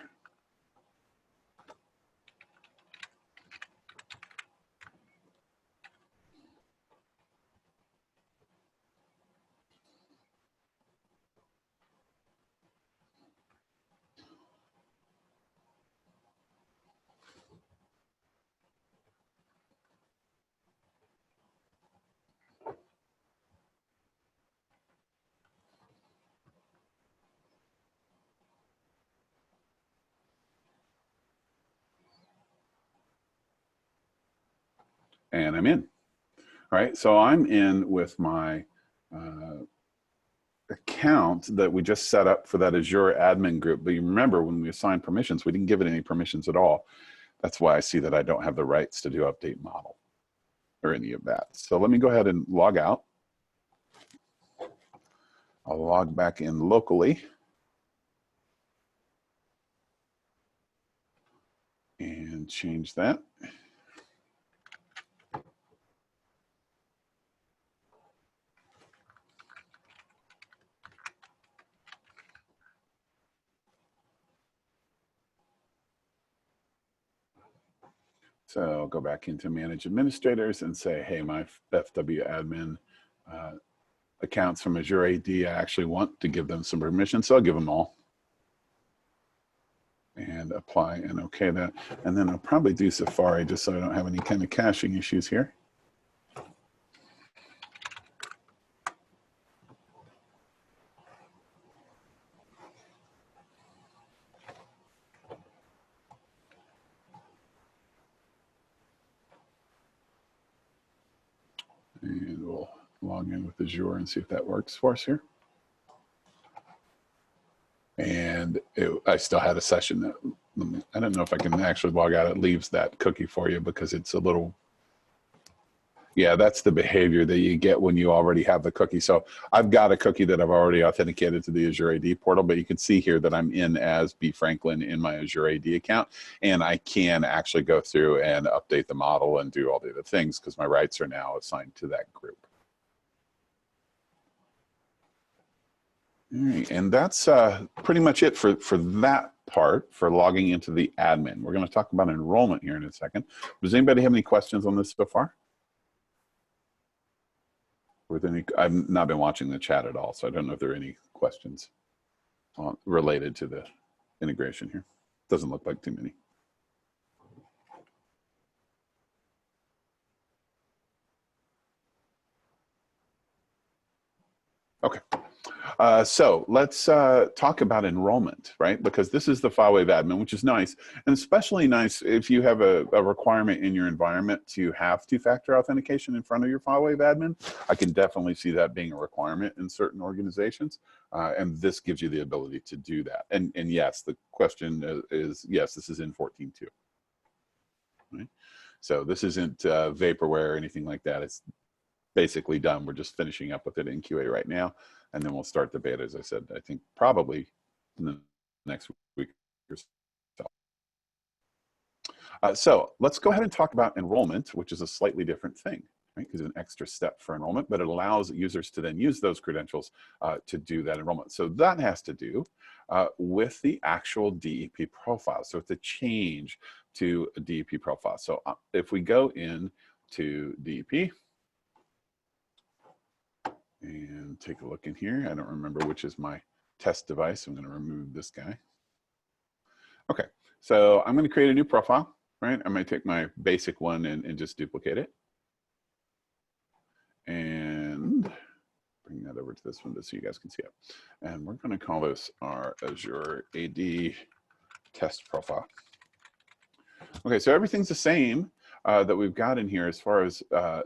and I'm in. All right, so I'm in with my account that we just set up for that Azure admin group. But you remember when we assigned permissions, we didn't give it any permissions at all. That's why I see that I don't have the rights to do update model or any of that. So let me go ahead and log out. I'll log back in locally. And change that. So I'll go back into Manage Administrators and say, hey, my FW admin accounts from Azure AD, I actually want to give them some permission, so I'll give them all. And apply and okay that. And then I'll probably do Safari just so I don't have any kind of caching issues here. And we'll log in with Azure and see if that works for us here. And I still had a session that, I don't know if I can actually log out. It leaves that cookie for you because it's a little, yeah, that's the behavior that you get when you already have the cookie. So I've got a cookie that I've already authenticated to the Azure AD portal, but you can see here that I'm in as B. Franklin in my Azure AD account, and I can actually go through and update the model and do all the other things because my rights are now assigned to that group. All right, and that's pretty much it for that part, for logging into the admin. We're going to talk about enrollment here in a second. Does anybody have any questions on this so far? I've not been watching the chat at all, so I don't know if there are any questions related to the integration here. Doesn't look like too many. Okay. So let's talk about enrollment, right? Because this is the FileWave admin, which is nice, and especially nice if you have a requirement in your environment to have two-factor authentication in front of your FileWave admin. I can definitely see that being a requirement in certain organizations, and this gives you the ability to do that. And yes, the question is yes, this is in 14.2. Right? So this isn't vaporware or anything like that. It's basically done. We're just finishing up with it in QA right now, and then we'll start the beta, as I said, I think probably in the next week or so. So let's go ahead and talk about enrollment, which is a slightly different thing, right? Because it's an extra step for enrollment, but it allows users to then use those credentials to do that enrollment. So that has to do with the actual DEP profile. So it's a change to a DEP profile. So if we go in to DEP, and take a look in here. I don't remember which is my test device. I'm going to remove this guy. Okay, so I'm going to create a new profile, right? I'm going to take my basic one and just duplicate it. And bring that over to this one so you guys can see it. And we're going to call this our Azure AD test profile. Okay, so everything's the same that we've got in here as far as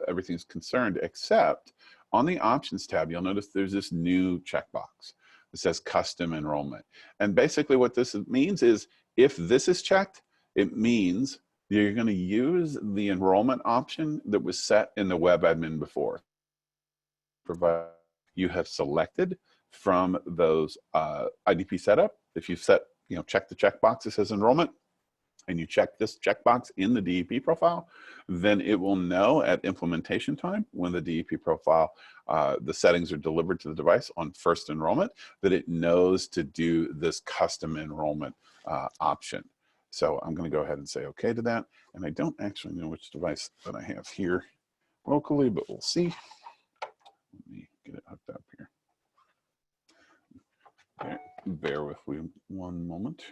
everything's concerned, except on the options tab, you'll notice there's this new checkbox that says custom enrollment. And basically what this means is if this is checked, it means you're going to use the enrollment option that was set in the web admin before. Provided you have selected from those IDP setup. If you've set, check the checkbox that says enrollment, and you check this checkbox in the DEP profile, then it will know at implementation time when the DEP profile, the settings are delivered to the device on first enrollment, that it knows to do this custom enrollment option. So I'm going to go ahead and say okay to that. And I don't actually know which device that I have here locally, but we'll see. Let me get it hooked up here. Okay, bear with me one moment.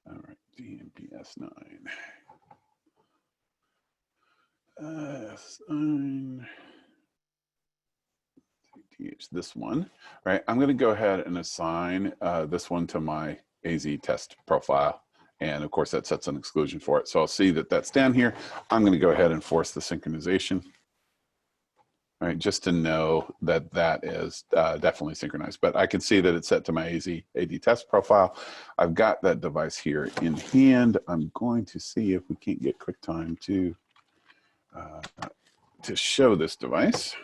All right, DMPS9. S9. use this one, right? I'm going to go ahead and assign this one to my AZ test profile. And of course that sets an exclusion for it. So I'll see that that's down here. I'm going to go ahead and force the synchronization, right? Just to know that that is definitely synchronized. But I can see that it's set to my AZ AD test profile. I've got that device here in hand. I'm going to see if we can't get QuickTime to show this device.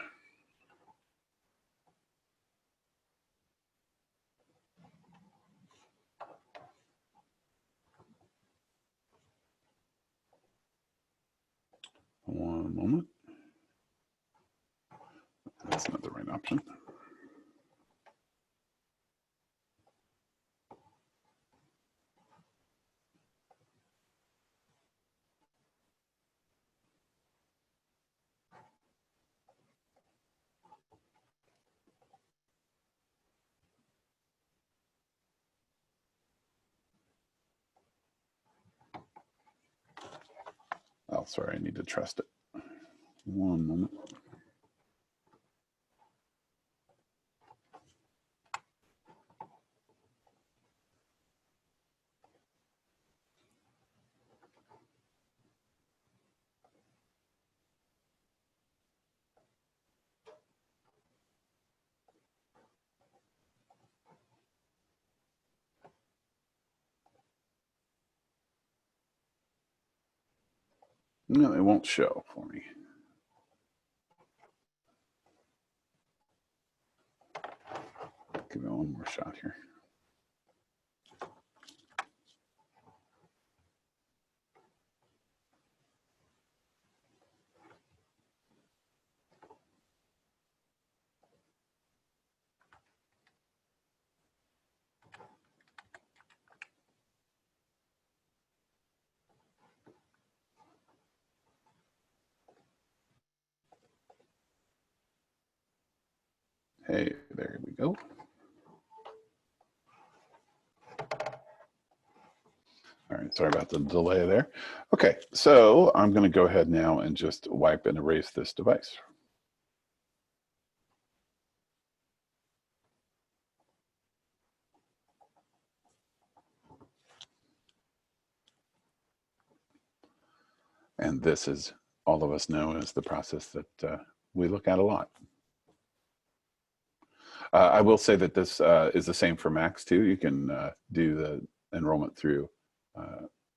One moment. That's not the right option. Oh, sorry, I need to trust it. One moment. No, it won't show for me. Give it one more shot here. Hey, there we go. All right, sorry about the delay there. Okay, so I'm going to go ahead now and just wipe and erase this device. And this is, all of us know, is the process that we look at a lot. I will say that this is the same for Macs too. You can do the enrollment through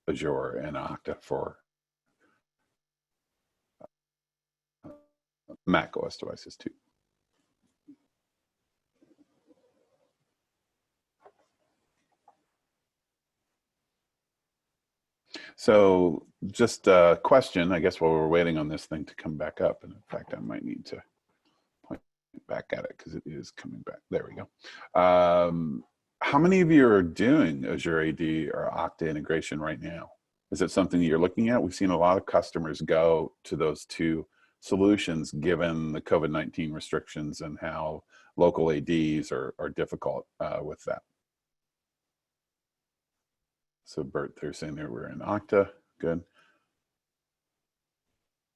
Azure and Okta for Mac OS devices too. So just a question, I guess, while we're waiting on this thing to come back up. And in fact, I might need to point back at it because it is coming back. There we go. How many of you are doing Azure AD or Okta integration right now? Is it something that you're looking at? We've seen a lot of customers go to those two solutions given the COVID-19 restrictions and how local ADs are difficult with that. So Bert, they're saying that we're in Okta, good.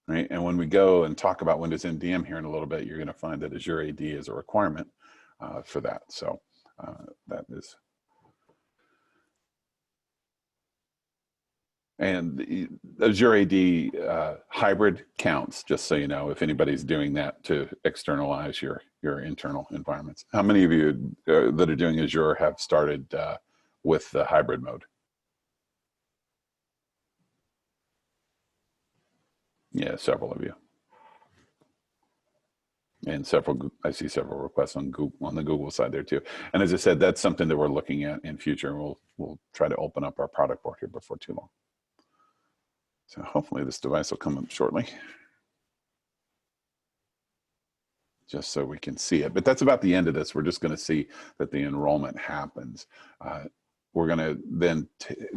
Right, and when we go and talk about Windows MDM here in a little bit, you're gonna find that Azure AD is a requirement for that. So that is. And the Azure AD hybrid counts, just so you know, if anybody's doing that to externalize your internal environments. How many of you that are doing Azure have started with the hybrid mode? Yeah, several of you. And several, I see several requests on Google, on the Google side there too. And as I said, that's something that we're looking at in future. And we'll try to open up our product board here before too long. So hopefully this device will come up shortly, just so we can see it. But that's about the end of this. We're just going to see that the enrollment happens. We're going to then,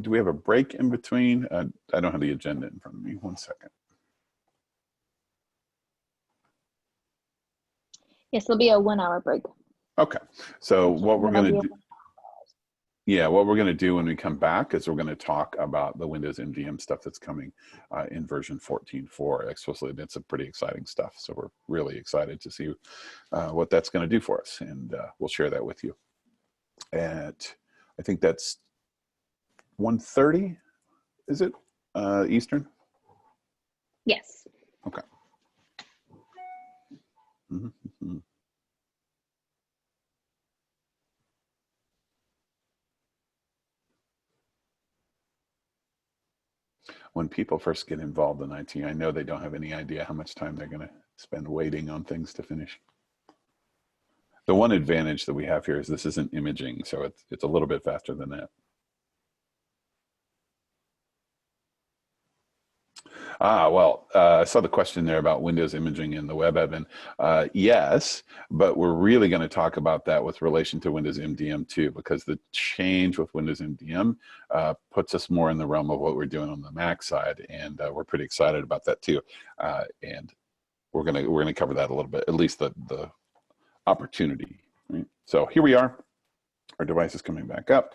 do we have a break in between? I don't have the agenda in front of me. One second. Yes, there'll be a 1 hour break. Okay, so what we're going to do, Yeah, what we're going to do when we come back is we're going to talk about the Windows MDM stuff that's coming in version 14.4 explicitly. That's some pretty exciting stuff. So we're really excited to see what that's going to do for us. And we'll share that with you. At, I think that's 1:30, is it, Eastern? Yes. Okay. Mm-hmm. When people first get involved in IT, I know they don't have any idea how much time they're going to spend waiting on things to finish. The one advantage that we have here is this isn't imaging, so it's a little bit faster than that. Well, I saw the question there about Windows imaging in the web admin. Yes, but we're really going to talk about that with relation to Windows MDM too, because the change with Windows MDM puts us more in the realm of what we're doing on the Mac side, and we're pretty excited about that too. And we're gonna cover that a little bit, at least the opportunity. Right? So here we are. Our device is coming back up.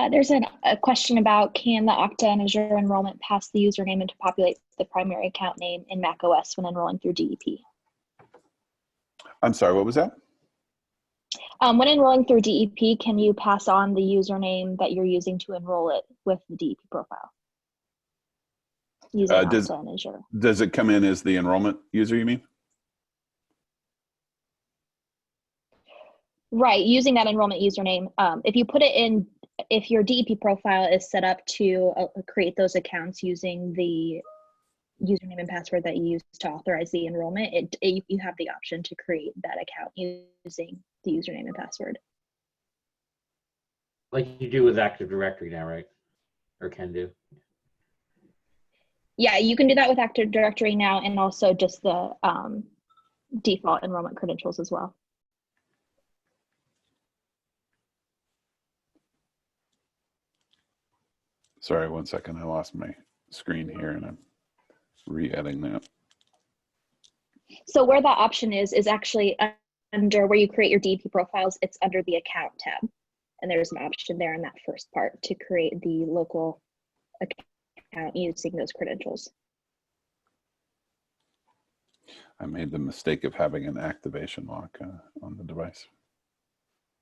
There's a question about, can the Okta and Azure enrollment pass the username and to populate the primary account name in Mac OS when enrolling through DEP? I'm sorry, what was that? When enrolling through DEP, can you pass on the username that you're using to enroll it with the DEP profile? Using Okta and Azure. Does it come in as the enrollment user, you mean? Right, using that enrollment username. If you put it in, if your DEP profile is set up to create those accounts using the username and password that you use to authorize the enrollment, you have the option to create that account using the username and password. Like you do with Active Directory now, right? Or can do. Yeah, you can do that with Active Directory now, and also just the default enrollment credentials as well. Sorry, 1 second. I lost my screen here and I'm re-adding that. So where that option is actually under where you create your DEP profiles. It's under the account tab. And there's an option there in that first part to create the local account using those credentials. I made the mistake of having an activation lock on the device.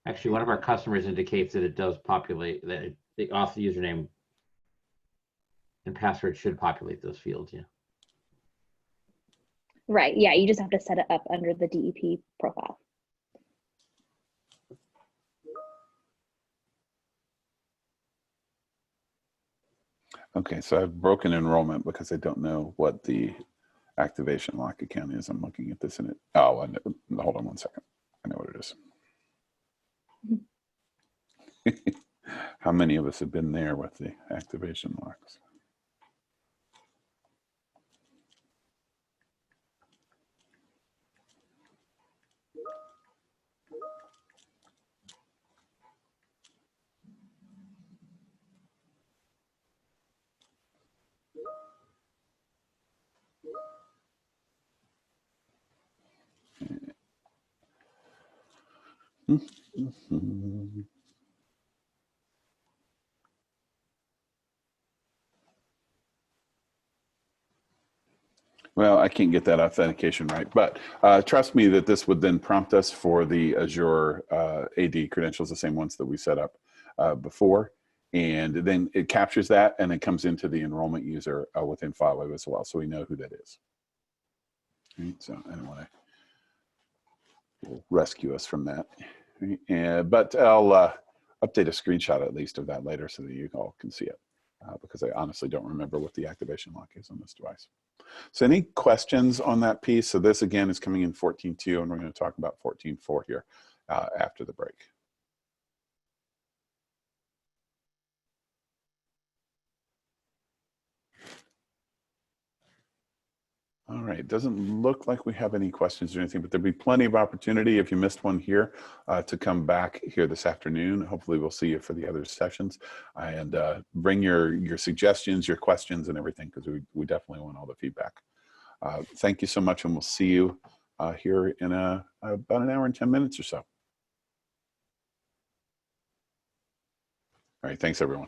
Actually, one of our customers indicates that it does populate, that the auth username and password should populate those fields, yeah. Right, yeah, you just have to set it up under the DEP profile. Okay, so I've broken enrollment because I don't know what the activation lock account is. I'm looking at this in it. Oh, hold on 1 second. I know what it is. How many of us have been there with the activation locks? Well, I can't get that authentication right, but trust me that this would then prompt us for the Azure AD credentials, the same ones that we set up before. And then it captures that and it comes into the enrollment user within FileWave as well. So we know who that is. Right? So I don't want to rescue us from that. Right? But I'll update a screenshot at least of that later so that you all can see it. Because I honestly don't remember what the activation lock is on this device. So any questions on that piece? So this again is coming in 14.2 and we're going to talk about 14.4 here after the break. All right. right, it doesn't look like we have any questions or anything, but there'll be plenty of opportunity if you missed one here to come back here this afternoon. Hopefully we'll see you for the other sessions, and bring your suggestions, your questions and everything, because we definitely want all the feedback. Thank you so much, and we'll see you here in about an hour and 10 minutes or so. All right, thanks everyone.